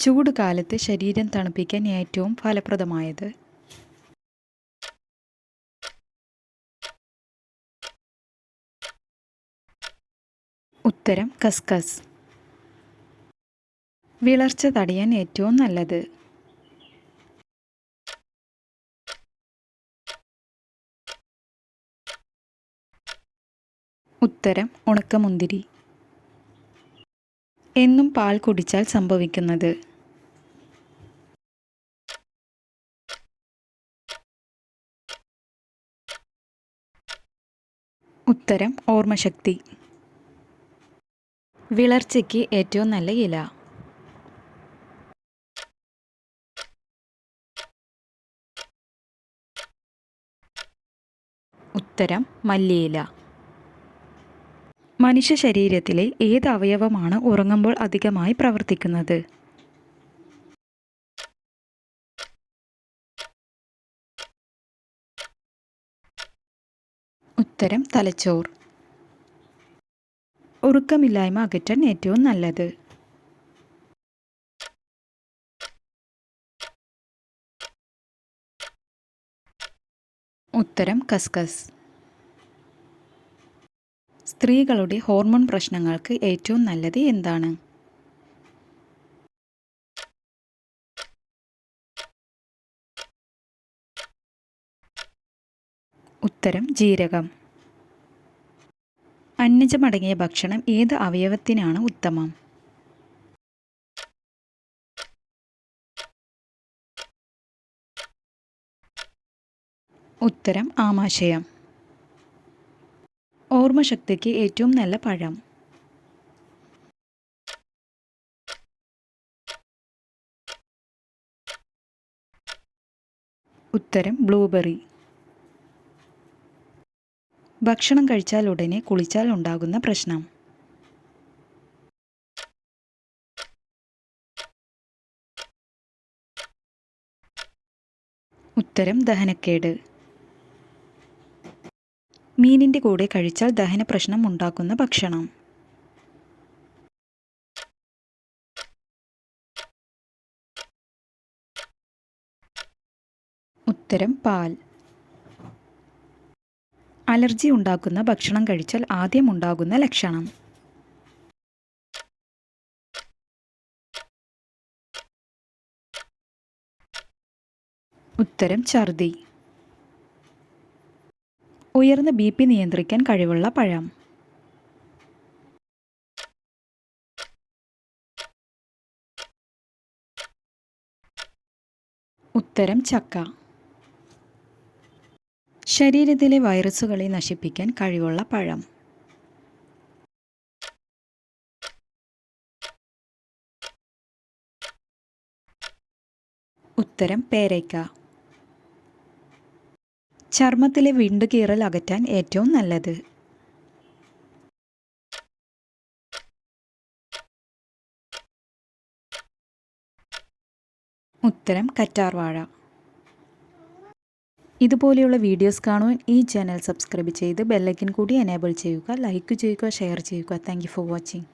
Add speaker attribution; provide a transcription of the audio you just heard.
Speaker 1: ചൂട് കാലത്ത് ശരീരം തണുപ്പിക്കാൻ ഏറ്റവും ഫലപ്രദമായത്? ഉത്തരം കസ്കസ്. വിളർച്ച തടയാൻ ഏറ്റവും നല്ലത്? ഉത്തരം ഉണക്കമുന്തിരി. എന്നും പാൽ കുടിച്ചാൽ സംഭവിക്കുന്നത്? ഉത്തരം ഓർമ്മശക്തി. വിളർച്ചയ്ക്ക് ഏറ്റവും നല്ല ഇല? ഉത്തരം മല്ലിയില. മനുഷ്യ ശരീരത്തിലെ ഏത് അവയവമാണ് ഉറങ്ങുമ്പോൾ അധികമായി പ്രവർത്തിക്കുന്നത്? ഉത്തരം തലച്ചോർ. ഉറക്കമില്ലായ്മ അകറ്റാൻ ഏറ്റവും നല്ലത്? ഉത്തരം കസ്കസ്. സ്ത്രീകളുടെ ഹോർമോൺ പ്രശ്നങ്ങൾക്ക് ഏറ്റവും നല്ലത് എന്താണ്? ഉത്തരം ജീരകം. അന്നജമടങ്ങിയ ഭക്ഷണം ഏത് അവയവത്തിനാണ് ഉത്തമം? ഉത്തരം ആമാശയം. ഓർമ്മശക്തിക്ക് ഏറ്റവും നല്ല പഴം? ഉത്തരം ബ്ലൂബെറി. ഭക്ഷണം കഴിച്ചാൽ ഉടനെ കുളിച്ചാൽ ഉണ്ടാകുന്ന പ്രശ്നം? ഉത്തരം ദഹനക്കേട്. മീനിൻ്റെ കൂടെ കഴിച്ചാൽ ദഹന പ്രശ്നം ഉണ്ടാക്കുന്ന ഭക്ഷണം? ഉത്തരം പാൽ. അലർജി ഉണ്ടാക്കുന്ന ഭക്ഷണം കഴിച്ചാൽ ആദ്യം ഉണ്ടാകുന്ന ലക്ഷണം? ഉത്തരം ഛർദി. ഉയർന്ന BP നിയന്ത്രിക്കാൻ കഴിവുള്ള പഴം? ഉത്തരം ചക്ക. ശരീരത്തിലെ വൈറസുകളെ നശിപ്പിക്കാൻ കഴിവുള്ള പഴം? ഉത്തരം പേരയ്ക്ക. ചർമ്മത്തിലെ വിണ്ടുകീറൽ അകറ്റാൻ ഏറ്റവും നല്ലത്? ഉത്തരം കറ്റാർവാഴ. ഇതുപോലെയുള്ള വീഡിയോസ് കാണുവാൻ ഈ ചാനൽ സബ്സ്ക്രൈബ് ചെയ്ത് ബെല്ലൈക്കൻ കൂടി എനേബിൾ ചെയ്യുക. ലൈക്ക് ചെയ്യുക, ഷെയർ ചെയ്യുക. Thank you for watching.